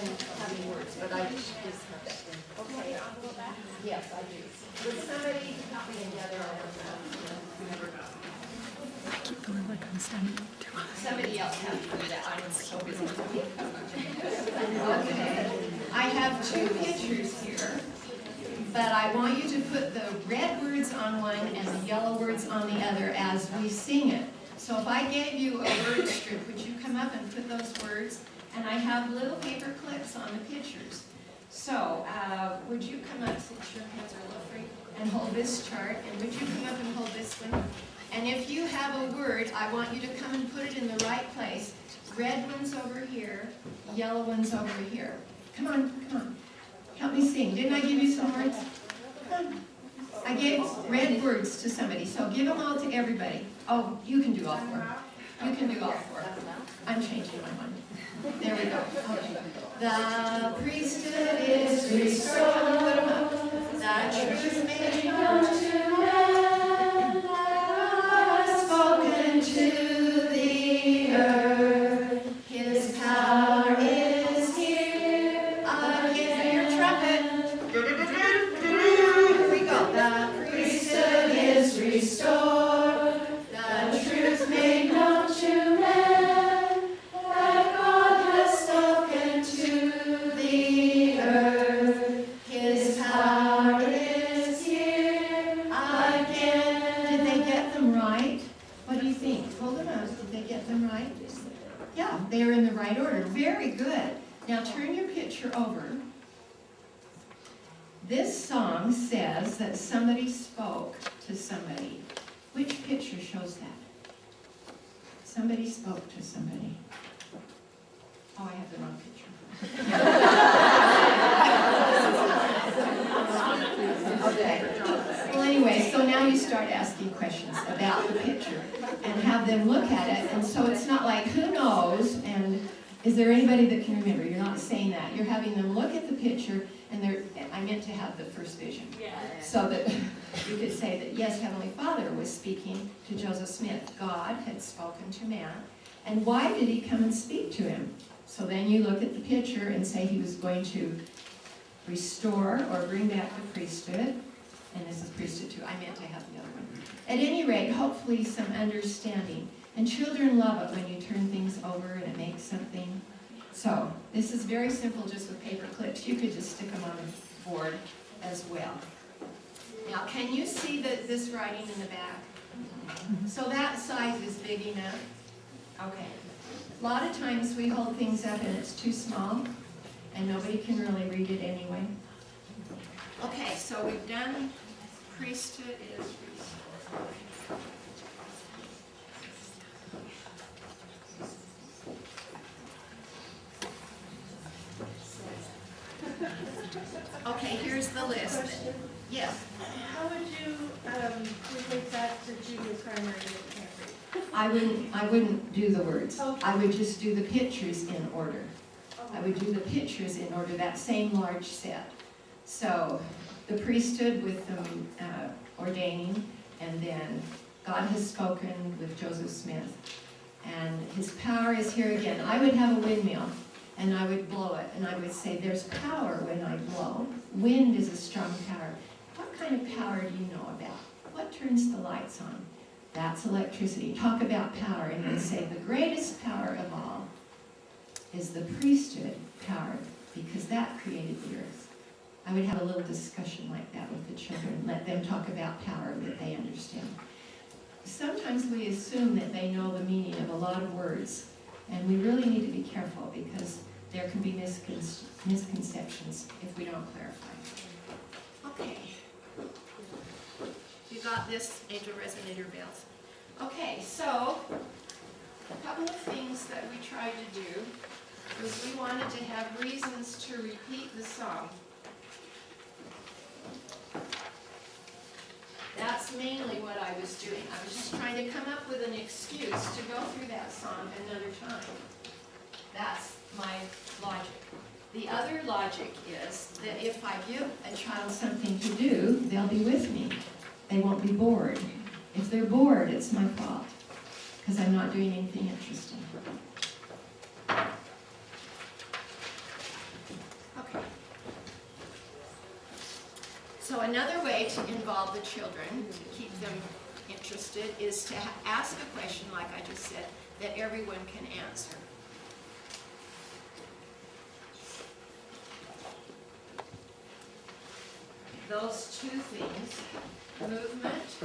than having words, but I just have that. Okay. Yes, I do. Would somebody help me together on that? I keep feeling like I'm standing up too high. Somebody else have to do that. I'm so busy. Okay. I have two pictures here, but I want you to put the red words on one and the yellow words on the other as we sing it. So if I gave you a word strip, would you come up and put those words? And I have little paper clips on the pictures. So would you come up, since your hands are a little free, and hold this chart, and would you come up and hold this one? And if you have a word, I want you to come and put it in the right place. Red one's over here, yellow one's over here. Come on, come on. Help me sing. Didn't I give you some words? Come on. I gave red words to somebody, so give them all to everybody. Oh, you can do all four. You can do all four. I'm changing my mind. There we go. Okay. The priesthood is restored. Put them up. The truth made known to man. God has spoken to the earth. His power is here. Again, your trumpet. Here we go. The priesthood is restored. The truth made known to man. That God has spoken to the earth. His power is here again. Did they get them right? What do you think? Hold them up. Did they get them right? Yeah, they're in the right order. Very good. Now turn your picture over. This song says that somebody spoke to somebody. Which picture shows that? Somebody spoke to somebody. Oh, I have the wrong picture. Okay. Well, anyway, so now you start asking questions about the picture and have them look at it. And so it's not like, who knows, and is there anybody that can remember? You're not saying that. You're having them look at the picture, and I meant to have the first vision. So that you could say that, yes, Heavenly Father was speaking to Joseph Smith. God had spoken to man. And why did he come and speak to him? So then you look at the picture and say he was going to restore or bring back the priesthood. And this is priesthood too. I meant to have the other one. At any rate, hopefully some understanding. And children love it when you turn things over and it makes something. So this is very simple, just with paper clips. You could just stick them on a board as well. Now, can you see this writing in the back? So that size is big enough? Okay. A lot of times we hold things up and it's too small, and nobody can really read it anyway. Okay, so we've done priesthood is restored. Okay, here's the list. Yes? How would you relate that to junior primary that can't read? I wouldn't do the words. Okay. I would just do the pictures in order. I would do the pictures in order, that same large set. So the priesthood with them ordaining, and then God has spoken with Joseph Smith, and his power is here again. I would have a windmill, and I would blow it, and I would say, there's power when I blow. Wind is a strong power. What kind of power do you know about? What turns the lights on? That's electricity. Talk about power, and you'd say the greatest power of all is the priesthood power, because that created the earth. I would have a little discussion like that with the children, let them talk about power that they understand. Sometimes we assume that they know the meaning of a lot of words, and we really need to be careful because there can be misconceptions if we don't clarify. Okay. You got this, angel resonator bells. Okay, so a couple of things that we tried to do was we wanted to have reasons to repeat the song. That's mainly what I was doing. I was just trying to come up with an excuse to go through that song another time. That's my logic. The other logic is that if I give a child something to do, they'll be with me. They won't be bored. If they're bored, it's my fault, because I'm not doing anything interesting. So another way to involve the children, to keep them interested, is to ask a question, like I just said, that everyone can answer. Those two things, movement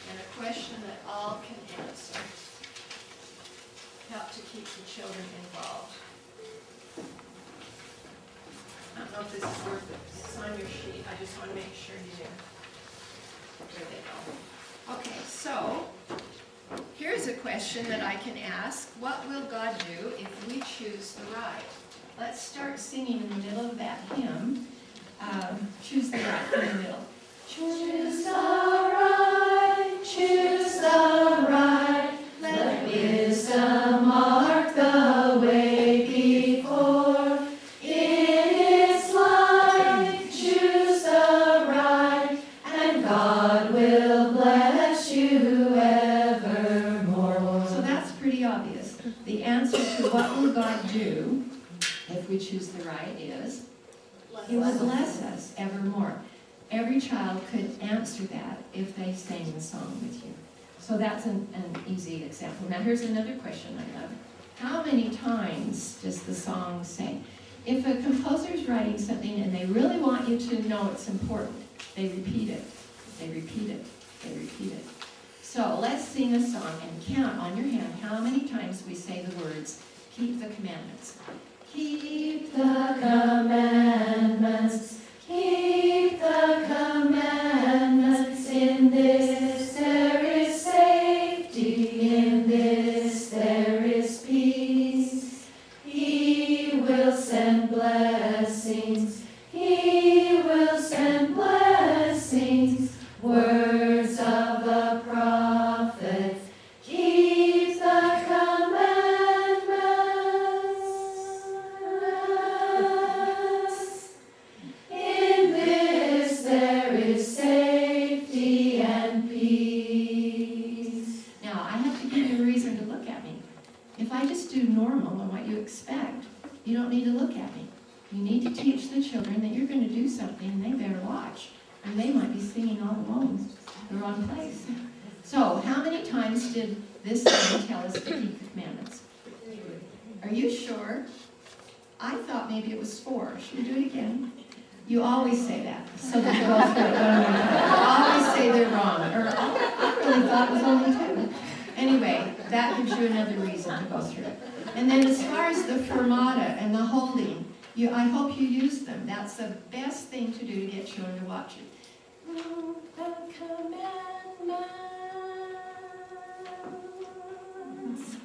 and a question that all can answer, help to keep the children involved. I don't know if this is worth it. It's on your sheet. I just want to make sure you do. There they go. Okay, so here's a question that I can ask. What will God do if we choose the right? Let's start singing in the middle of that hymn. Choose the right in the middle. Choose the right, choose the right. Let wisdom mark the way before. In its light, choose the right, and God will bless you evermore. So that's pretty obvious. The answer to what will God do if we choose the right is, He will bless us evermore. Every child could answer that if they sang the song with you. So that's an easy example. Now here's another question I love. How many times does the song say? If a composer's writing something and they really want you to know it's important, they repeat it. They repeat it. They repeat it. So let's sing a song and count on your hand how many times we say the words, keep the commandments. Keep the commandments, keep the commandments. In this there is safety, in this there is peace. He will send blessings, He will send blessings. Words of the prophet, keep the commandments. In this there is safety and peace. Now, I have to give you a reason to look at me. If I just do normal and what you expect, you don't need to look at me. You need to teach the children that you're going to do something and they better watch. And they might be singing all alone, the wrong place. So, how many times did this song tell us to keep the commandments? Are you sure? I thought maybe it was 4. Should we do it again? You always say that, so that they're all through. You always say they're wrong. Or I really thought it was only 2. Anyway, that gives you another reason to go through it. And then as far as the fermata and the holding, I hope you use them. That's the best thing to do to get children to watch it. The commandments.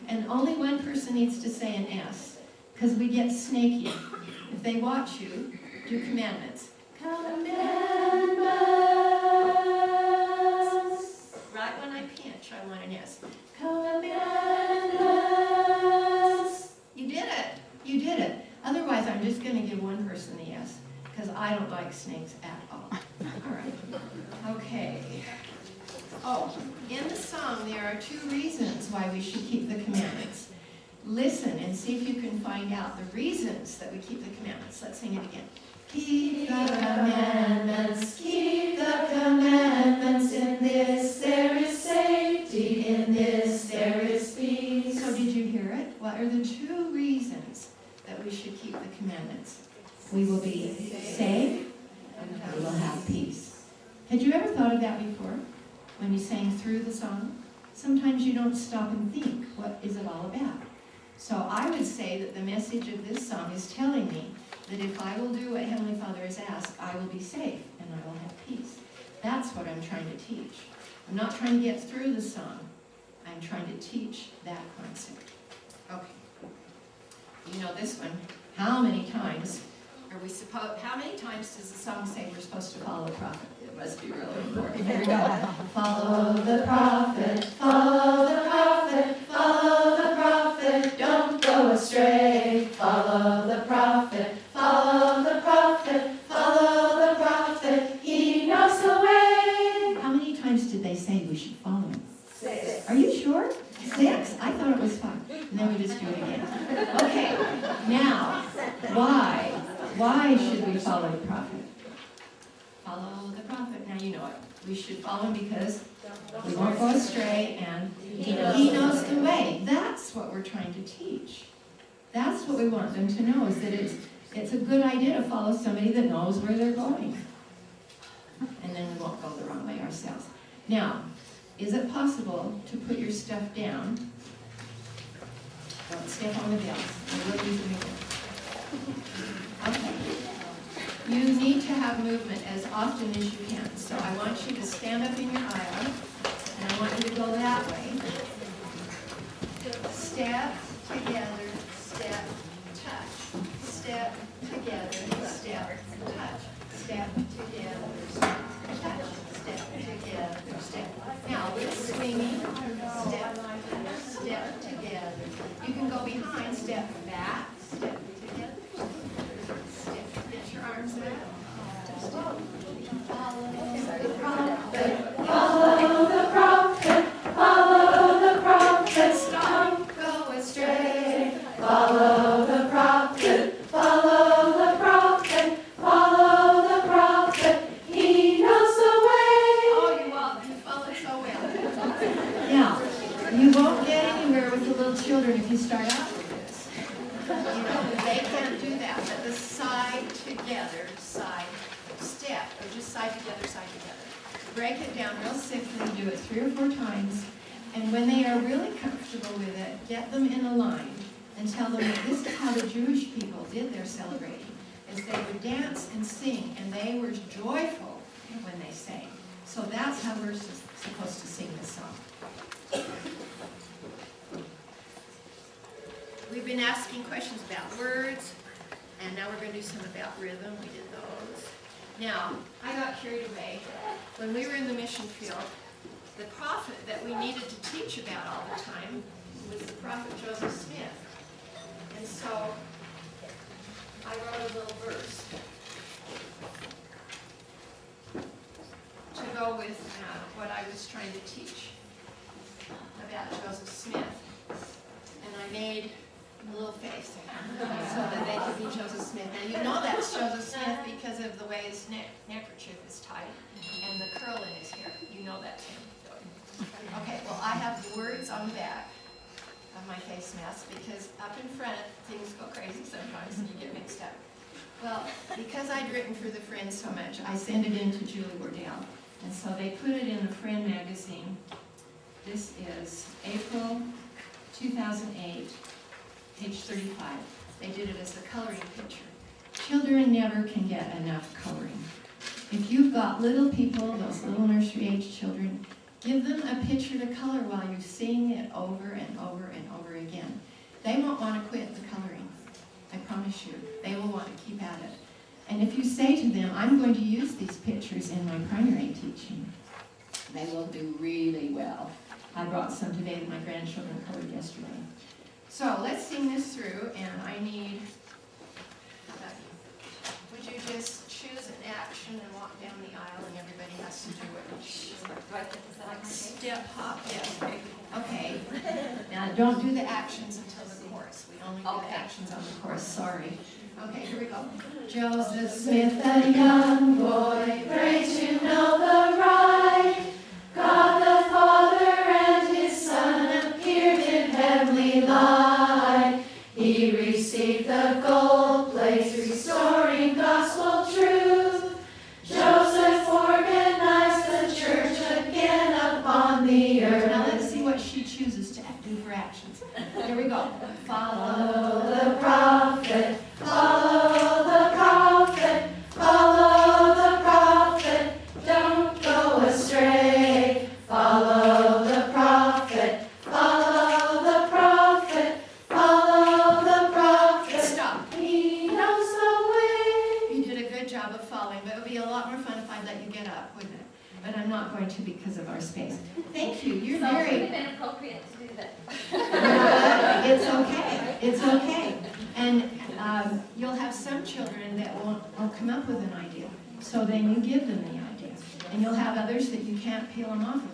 And only one person needs to say an S, because we get snaky. If they watch you, do commandments. Commandments. Right when I pinch, I want an S. Commandments. You did it. You did it. Otherwise, I'm just going to give one person the S, because I don't like snakes at all. All right. Okay. Oh, in the song, there are 2 reasons why we should keep the commandments. Listen and see if you can find out the reasons that we keep the commandments. Let's sing it again. Keep the commandments, keep the commandments. In this there is safety, in this there is peace. So did you hear it? What are the 2 reasons that we should keep the commandments? We will be safe and we will have peace. Had you ever thought of that before when you sang through the song? Sometimes you don't stop and think, what is it all about? So I would say that the message of this song is telling me that if I will do what Heavenly Father has asked, I will be safe and I will have peace. That's what I'm trying to teach. I'm not trying to get through the song. I'm trying to teach that concept. Okay. You know this one. How many times how many times does the song say we're supposed to follow the prophet? It must be really important. Here we go. Follow the prophet, follow the prophet, follow the prophet, don't go astray. Follow the prophet, follow the prophet, follow the prophet, he knows the way. How many times did they say we should follow him? 6. Are you sure? 6? I thought it was 5. And then we just do it again. Okay, now, why? Why should we follow the prophet? Follow the prophet. Now you know it. We should follow him because we won't go astray and he knows the way. That's what we're trying to teach. That's what we want them to know, is that it's a good idea to follow somebody that knows where they're going. And then we won't go the wrong way ourselves. Now, is it possible to put your stuff down? Don't step on the bells. I will use them again. Okay. You need to have movement as often as you can. So I want you to stand up in your aisle, and I want you to go that way. Step together, step, touch. Step together, step, touch. Step together, step, touch. Step together, step. Now, with swinging, step, step together. You can go behind, step back, step together, step. Get your arms out. Follow the prophet, follow the prophet, follow the prophet. Stop, go astray. Follow the prophet, follow the prophet, follow the prophet. He knows the way. Oh, you followed so well. Now, you won't get anywhere with the little children if you start out with this. You know, they can't do that, but the side together, side, step, or just side together, side together. Break it down real simply, do it 3 or 4 times, and when they are really comfortable with it, get them in a line and tell them that this is how the Jewish people did their celebrating, is they would dance and sing, and they were joyful when they sang. So that's how we're supposed to sing this song. We've been asking questions about words, and now we're going to do some about rhythm. We did those. Now, I got carried away. When we were in the mission field, the prophet that we needed to teach about all the time was the prophet Joseph Smith. And so I wrote a little verse to go with what I was trying to teach about Joseph Smith. And I made a little face so that they could be Joseph Smith. Now you know that's Joseph Smith because of the way his neckerchief is tied and the curl in his hair. You know that's him. Okay, well I have the words on the back of my face mask because up in front things go crazy sometimes and you get mixed up. Well, because I'd written for the Friend so much, I sent it in to Julie Wardell. And so they put it in the Friend magazine. This is April 2008. Page 35. They did it as a coloring picture. Children never can get enough coloring. If you've got little people, those little nursery age children, give them a picture to color while you sing it over and over and over again. They won't want to quit the coloring. I promise you. They will want to keep at it. And if you say to them, I'm going to use these pictures in my primary teaching, they will do really well. I brought some today that my grandchildren colored yesterday. So let's sing this through, and I need, would you just choose an action and walk down the aisle, and everybody has to do it? Like step, hop, yeah. Okay. Now don't do the actions until the chorus. We only do the actions on the chorus, sorry. Okay, here we go. Joseph Smith, a young boy, prayed to know the right. God the Father and his Son appeared in heavenly light. He received the gold plates, restoring gospel truth. Joseph organized the church again upon the earth. Now let's see what she chooses to do for actions. Here we go. Follow the prophet, follow the prophet, follow the prophet, don't go astray. Follow the prophet, follow the prophet, follow the prophet. Stop. He knows the way. You did a good job of following, but it would be a lot more fun if I let you get up, wouldn't it? But I'm not going to because of our space. Thank you. You're So very... it would have been appropriate to do that. It's okay. It's okay. And you'll have some children that won't come up with an idea. So then you give them the idea. And you'll have others that you can't peel them off of.